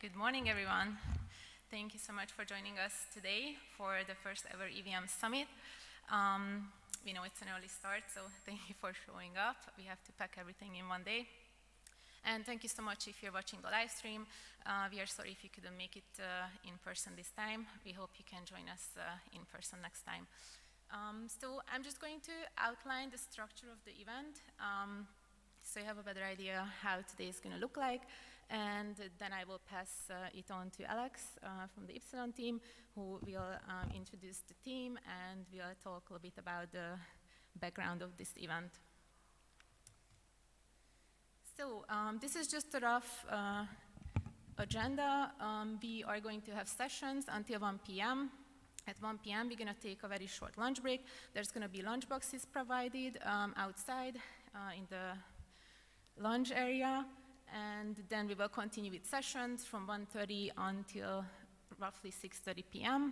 Good morning, everyone. Thank you so much for joining us today for the first ever EVM Summit. We know it's an early start, so thank you for showing up. We have to pack everything in one day. And thank you so much if you're watching the live stream. We are sorry if you couldn't make it in person this time. We hope you can join us in person next time. So I'm just going to outline the structure of the event so you have a better idea how today is going to look like. And then I will pass it on to Alex from the Epsilon team, who will introduce the team and we'll talk a little bit about the background of this event. So this is just a rough agenda. We are going to have sessions until 1 p.m. At 1 p.m. we're going to take a very short lunch break. There's going to be lunch boxes provided outside in the lunch area. And then we will continue with sessions from 1:30 until roughly 6:30 p.m.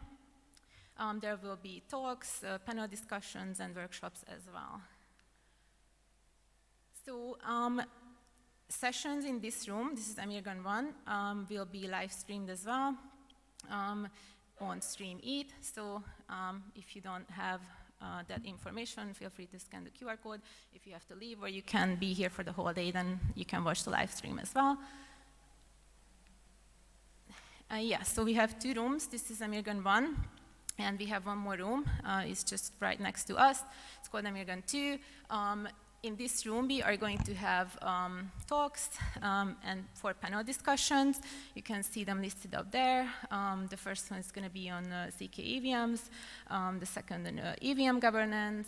There will be talks, panel discussions, and workshops as well. So sessions in this room, this is Amirgan 1, will be live streamed as well on Stream Eat. So if you don't have that information, feel free to scan the QR code. If you have to leave or you can be here for the whole day, then you can watch the live stream as well. So we have two rooms. This is Amirgan 1, and we have one more room. It's just right next to us. It's called Amirgan 2. In this room, we are going to have talks and 4 panel discussions. You can see them listed up there. The first one is going to be on ZK EVMs, the second on EVM governance,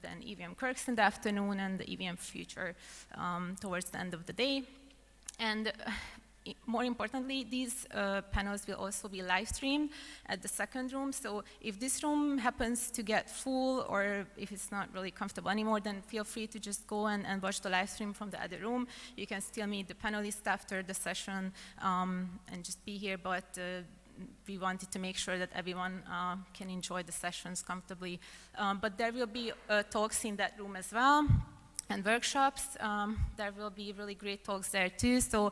then EVM quirks in the afternoon, and the EVM future towards the end of the day. And more importantly, these panels will also be live streamed at the second room. So if this room happens to get full or if it's not really comfortable anymore, then feel free to just go and watch the live stream from the other room. You can still meet the panelists after the session and just be here, but we wanted to make sure that everyone can enjoy the sessions comfortably. But there will be talks in that room as well. And workshops, there will be really great talks there too. So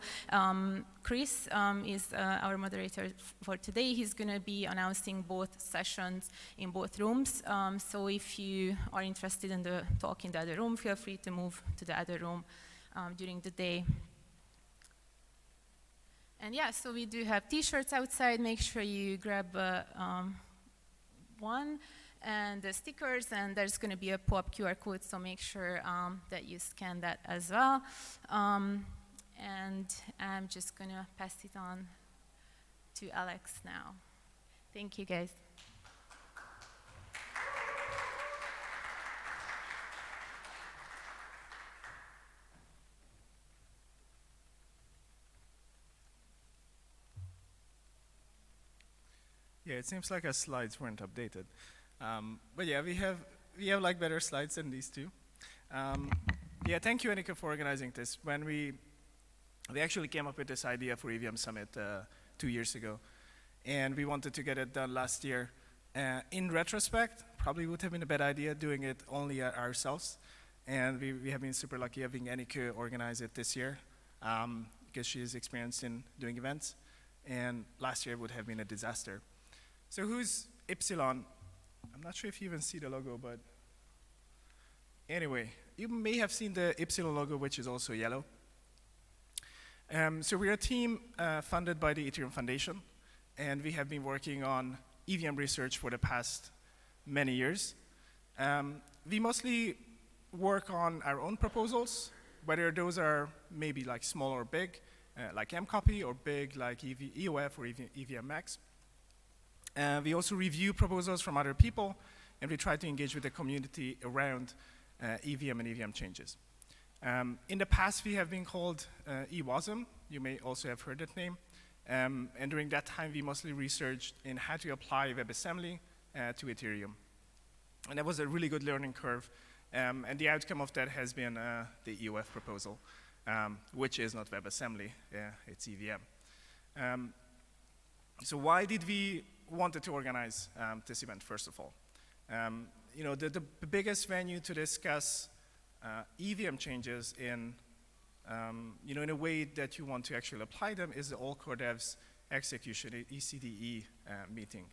Chris is our moderator for today. He's going to be announcing both sessions in both rooms. So if you are interested in the talk in the other room, feel free to move to the other room during the day. And yeah, so we do have t-shirts outside. Make sure you grab one. And the stickers, and there's going to be a pop QR code, so make sure that you scan that as well. And I'm just going to pass it on to Alex now. Thank you, guys. Yeah, it seems like our slides weren't updated. But yeah, we have like better slides than these two. Yeah, thank you, Annika, for organizing this. When we actually came up with this idea for EVM Summit 2 years ago, and we wanted to get it done last year. In retrospect, probably would have been a bad idea doing it only ourselves. And we have been super lucky having Annika organize it this year because she is experienced in doing events. And last year would have been a disaster. So who's Epsilon? I'm not sure if you even see the logo, but anyway, you may have seen the Epsilon logo, which is also yellow. So we're a team funded by the Ethereum Foundation, and we have been working on EVM research for the past many years. We mostly work on our own proposals, whether those are maybe like small or big, like mcopy, or big like EOF or EVM Max. We also review proposals from other people, and we try to engage with the community around EVM and EVM changes. In the past, we have been called EWASM. You may also have heard that name. And during that time, we mostly researched in how to apply WebAssembly to Ethereum. And that was a really good learning curve. And the outcome of that has been the EOF proposal, which is not WebAssembly. It's EVM. So why did we wanted to organize this event, first of all? The biggest venue to discuss EVM changes in in a way that you want to actually apply them is the all core devs execution, ECDE meeting,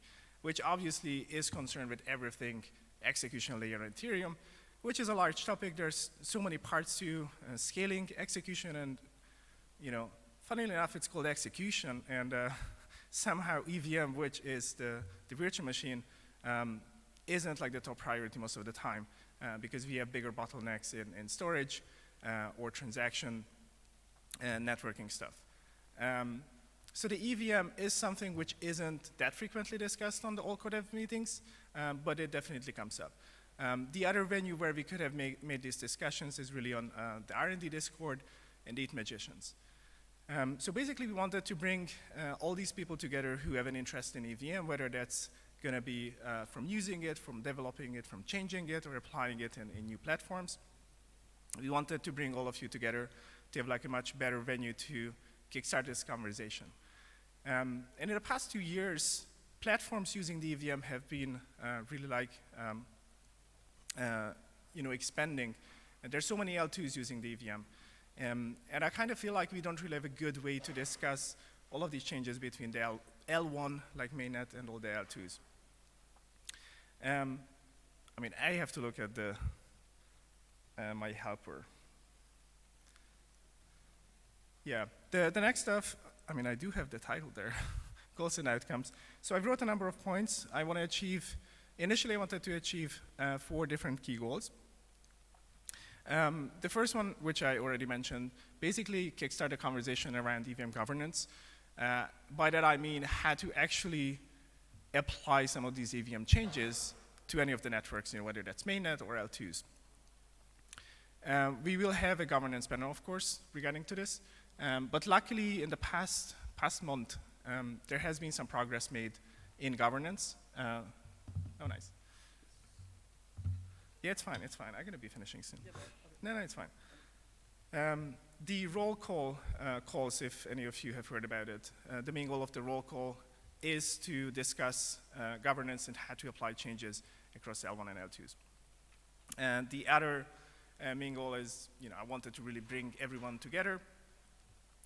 which obviously is concerned with everything execution layer in Ethereum, which is a large topic. There's so many parts to scaling execution, and funnily enough, it's called execution, and somehow EVM, which is the virtual machine, isn't like the top priority most of the time because we have bigger bottlenecks in storage or transaction and networking stuff. So the EVM is something which isn't that frequently discussed on the all core dev meetings, but it definitely comes up. The other venue where we could have made these discussions is really on the R&D Discord and Eat Magicians. So basically, we wanted to bring all these people together who have an interest in EVM, whether that's going to be from using it, from developing it, from changing it, or applying it in new platforms. We wanted to bring all of you together to have like a much better venue to kickstart this conversation. And in the past 2 years, platforms using the EVM have been really like expanding. And there's so many L2s using the EVM. And I kind of feel like we don't really have a good way to discuss all of these changes between the L1, like mainnet, and all the L2s. I have to look at my helper. Yeah, the next stuff, I do have the title there, goals and outcomes. So I wrote a number of points I want to achieve. Initially, I wanted to achieve 4 different key goals. The first one, which I already mentioned, basically kickstart a conversation around EVM governance. By that I mean how to actually apply some of these EVM changes to any of the networks, whether that's mainnet or L2s. We will have a governance panel, of course, regarding to this. But luckily, in the past month, there has been some progress made in governance. Oh, nice. Yeah, it's fine. I'm going to be finishing soon. Yeah, no, it's fine. The roll call calls, if any of you have heard about it, the main goal of the roll call is to discuss governance and how to apply changes across L1 and L2s. And the other main goal is, I wanted to really bring everyone together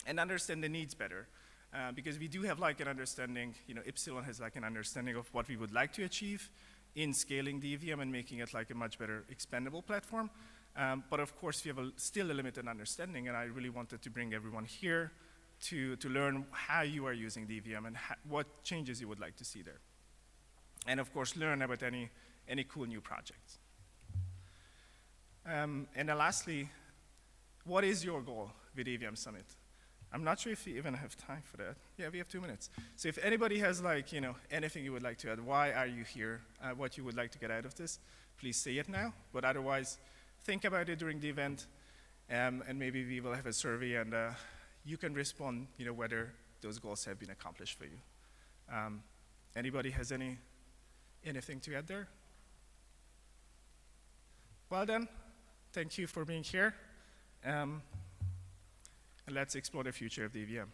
and understand the needs better. Because we do have like an understanding, Epsilon has like an understanding of what we would like to achieve in scaling the EVM and making it like a much better expandable platform. But of course, we have still a limited understanding, and I really wanted to bring everyone here to learn how you are using the EVM and what changes you would like to see there. And of course, learn about any cool new projects. And then lastly, what is your goal with EVM Summit? I'm not sure if we even have time for that. Yeah, we have 2 minutes. So if anybody has like, anything you would like to add, why are you here, what you would like to get out of this, please say it now. But otherwise, think about it during the event, and maybe we will have a survey, and you can respond, whether those goals have been accomplished for you. Anybody has anything to add there? Well then, thank you for being here. And let's explore the future of the EVM.